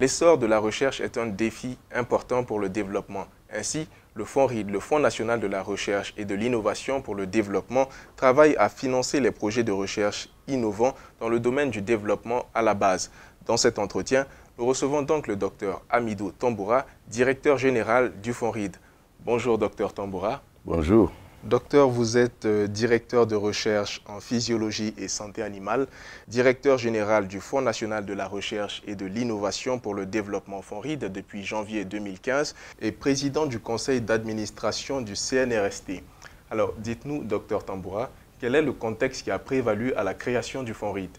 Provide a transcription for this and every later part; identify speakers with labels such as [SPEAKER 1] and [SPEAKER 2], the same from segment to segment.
[SPEAKER 1] L'essor de la recherche est un défi important pour le développement. Ainsi, le Fonds RID, le Fonds national de la recherche et de l'innovation pour le développement, travaille à financer les projets de recherche innovants dans le domaine du développement à la base. Dans cet entretien, nous recevons donc le Dr Hamidou Tamboura, directeur général du Fonds RID. Bonjour Dr Tamboura.
[SPEAKER 2] Bonjour.
[SPEAKER 1] Docteur, vous êtes directeur de recherche en physiologie et santé animale, directeur général du Fonds national de la recherche et de l'innovation pour le développement Fonds RID depuis janvier 2015 et président du conseil d'administration du CNRST. Alors, dites-nous, docteur Tamboura, quel est le contexte qui a prévalu à la création du Fonds RID?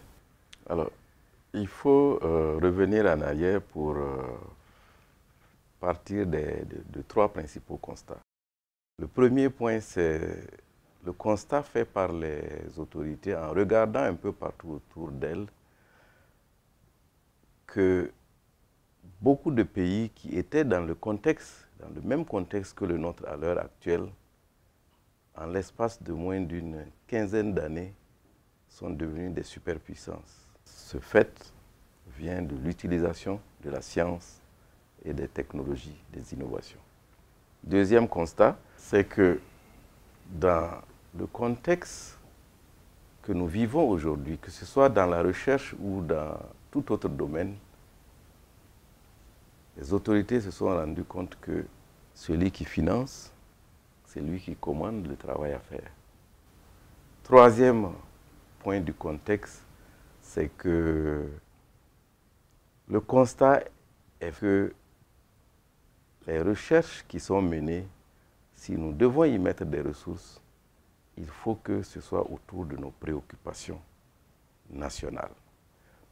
[SPEAKER 2] Alors, il faut revenir en arrière pour partir de trois principaux constats. Le premier point, c'est le constat fait par les autorités en regardant un peu partout autour d'elles que beaucoup de pays qui étaient dans le même contexte que le nôtre à l'heure actuelle, en l'espace de moins d'une quinzaine d'années, sont devenus des superpuissances. Ce fait vient de l'utilisation de la science et des technologies, des innovations. Deuxième constat, c'est que dans le contexte que nous vivons aujourd'hui, que ce soit dans la recherche ou dans tout autre domaine, les autorités se sont rendues compte que celui qui finance, c'est lui qui commande le travail à faire. Troisième point du contexte, c'est que le constat est que les recherches qui sont menées, si nous devons y mettre des ressources, il faut que ce soit autour de nos préoccupations nationales.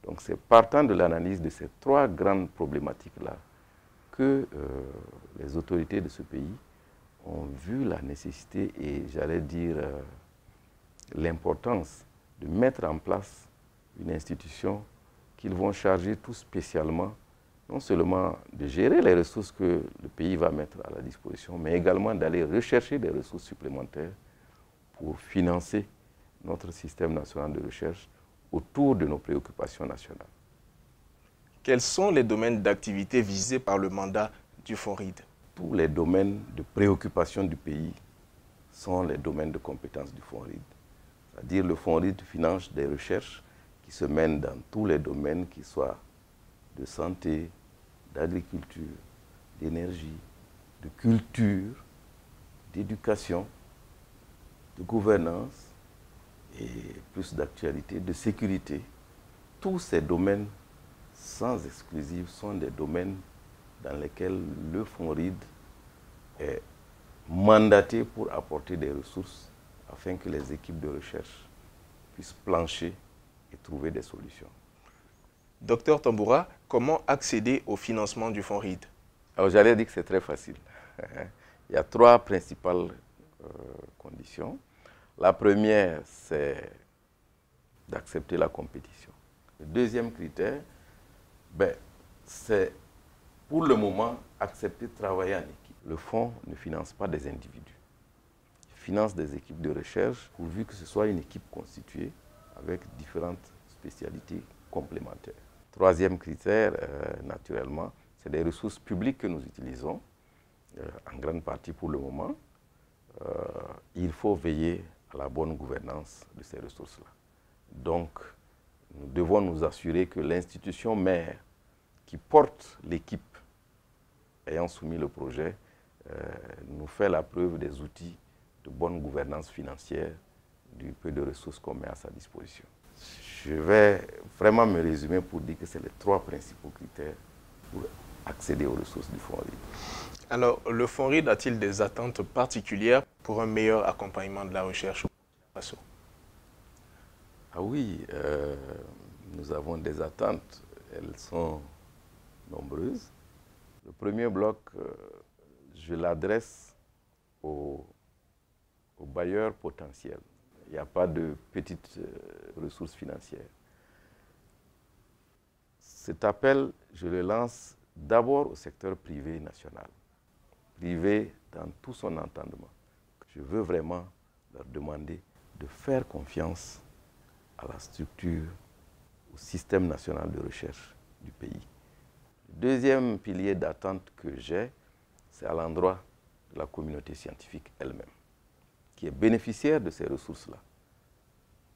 [SPEAKER 2] Donc c'est partant de l'analyse de ces trois grandes problématiques-là que les autorités de ce pays ont vu la nécessité et j'allais dire l'importance de mettre en place une institution qu'ils vont charger tout spécialement non seulement de gérer les ressources que le pays va mettre à la disposition, mais également d'aller rechercher des ressources supplémentaires pour financer notre système national de recherche autour de nos préoccupations nationales.
[SPEAKER 1] Quels sont les domaines d'activité visés par le mandat du Fonds RID?
[SPEAKER 2] Tous les domaines de préoccupation du pays sont les domaines de compétences du Fonds RID. C'est-à-dire le Fonds RID finance des recherches qui se mènent dans tous les domaines, qui soient de santé, d'agriculture, d'énergie, de culture, d'éducation, de gouvernance et plus d'actualité, de sécurité. Tous ces domaines, sans exclusive, sont des domaines dans lesquels le Fonds RID est mandaté pour apporter des ressources afin que les équipes de recherche puissent plancher et trouver des solutions.
[SPEAKER 1] Docteur Tamboura, comment accéder au financement du Fonds RID?
[SPEAKER 2] Alors j'allais dire que c'est très facile. Il y a trois principales conditions. La première, c'est d'accepter la compétition. Le deuxième critère, c'est pour le moment accepter de travailler en équipe. Le fonds ne finance pas des individus. Il finance des équipes de recherche pourvu que ce soit une équipe constituée avec différentes spécialités complémentaires. Troisième critère, naturellement, c'est des ressources publiques que nous utilisons, en grande partie pour le moment. Il faut veiller à la bonne gouvernance de ces ressources-là. Donc, nous devons nous assurer que l'institution mère qui porte l'équipe ayant soumis le projet nous fait la preuve des outils de bonne gouvernance financière du peu de ressources qu'on met à sa disposition. Je vais vraiment me résumer pour dire que c'est les trois principaux critères pour accéder aux ressources du Fonds RID.
[SPEAKER 1] Alors, le Fonds RID a-t-il des attentes particulières pour un meilleur accompagnement de la recherche au Faso?
[SPEAKER 2] Ah oui, nous avons des attentes. Elles sont nombreuses. Le premier bloc, je l'adresse aux bailleurs potentiels. Il n'y a pas de petites ressources financières. Cet appel, je le lance d'abord au secteur privé national, privé dans tout son entendement. Je veux vraiment leur demander de faire confiance à la structure, au système national de recherche du pays. Le deuxième pilier d'attente que j'ai, c'est à l'endroit de la communauté scientifique elle-même, qui est bénéficiaire de ces ressources-là.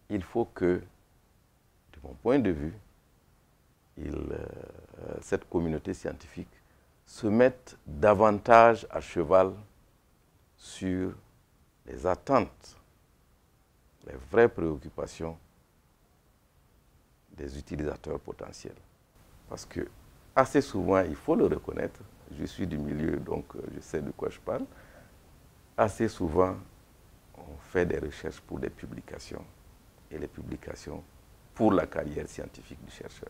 [SPEAKER 2] Il faut que, de mon point de vue, cette communauté scientifique se mette davantage à cheval sur les attentes, les vraies préoccupations des utilisateurs potentiels. Parce que assez souvent, il faut le reconnaître, je suis du milieu, donc je sais de quoi je parle, assez souvent, on fait des recherches pour des publications, et les publications pour la carrière scientifique du chercheur.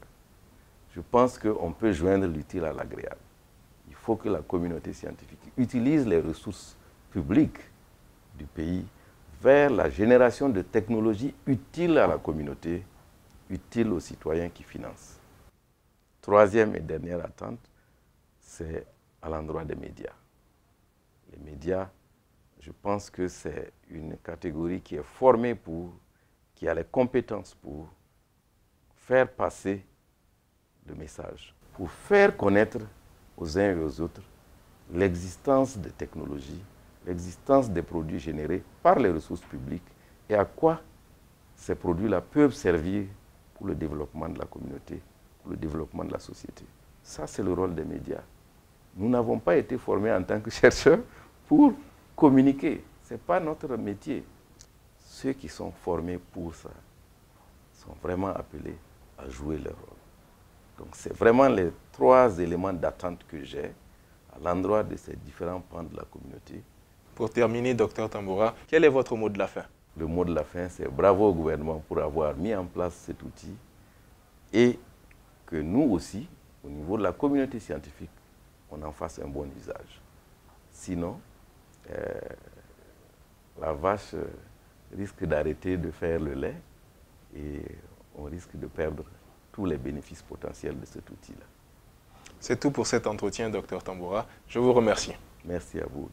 [SPEAKER 2] Je pense qu'on peut joindre l'utile à l'agréable. Il faut que la communauté scientifique utilise les ressources publiques du pays vers la génération de technologies utiles à la communauté, utiles aux citoyens qui financent. Troisième et dernière attente, c'est à l'endroit des médias. Les médias, je pense que c'est une catégorie qui est formée qui a les compétences pour faire passer le message, pour faire connaître aux uns et aux autres l'existence des technologies, l'existence des produits générés par les ressources publiques et à quoi ces produits-là peuvent servir pour le développement de la communauté, pour le développement de la société. Ça, c'est le rôle des médias. Nous n'avons pas été formés en tant que chercheurs pour communiquer. Ce n'est pas notre métier. Ceux qui sont formés pour ça sont vraiment appelés à jouer leur rôle. Donc c'est vraiment les trois éléments d'attente que j'ai à l'endroit de ces différents pans de la communauté.
[SPEAKER 1] Pour terminer, Dr Tamboura, quel est votre mot de la fin?
[SPEAKER 2] Le mot de la fin, c'est bravo au gouvernement pour avoir mis en place cet outil et que nous aussi, au niveau de la communauté scientifique, on en fasse un bon usage. Sinon, la vache risque d'arrêter de faire le lait et on risque de perdre tous les bénéfices potentiels de cet outil-là.
[SPEAKER 1] C'est tout pour cet entretien, Dr Tamboura. Je vous remercie.
[SPEAKER 2] Merci à vous.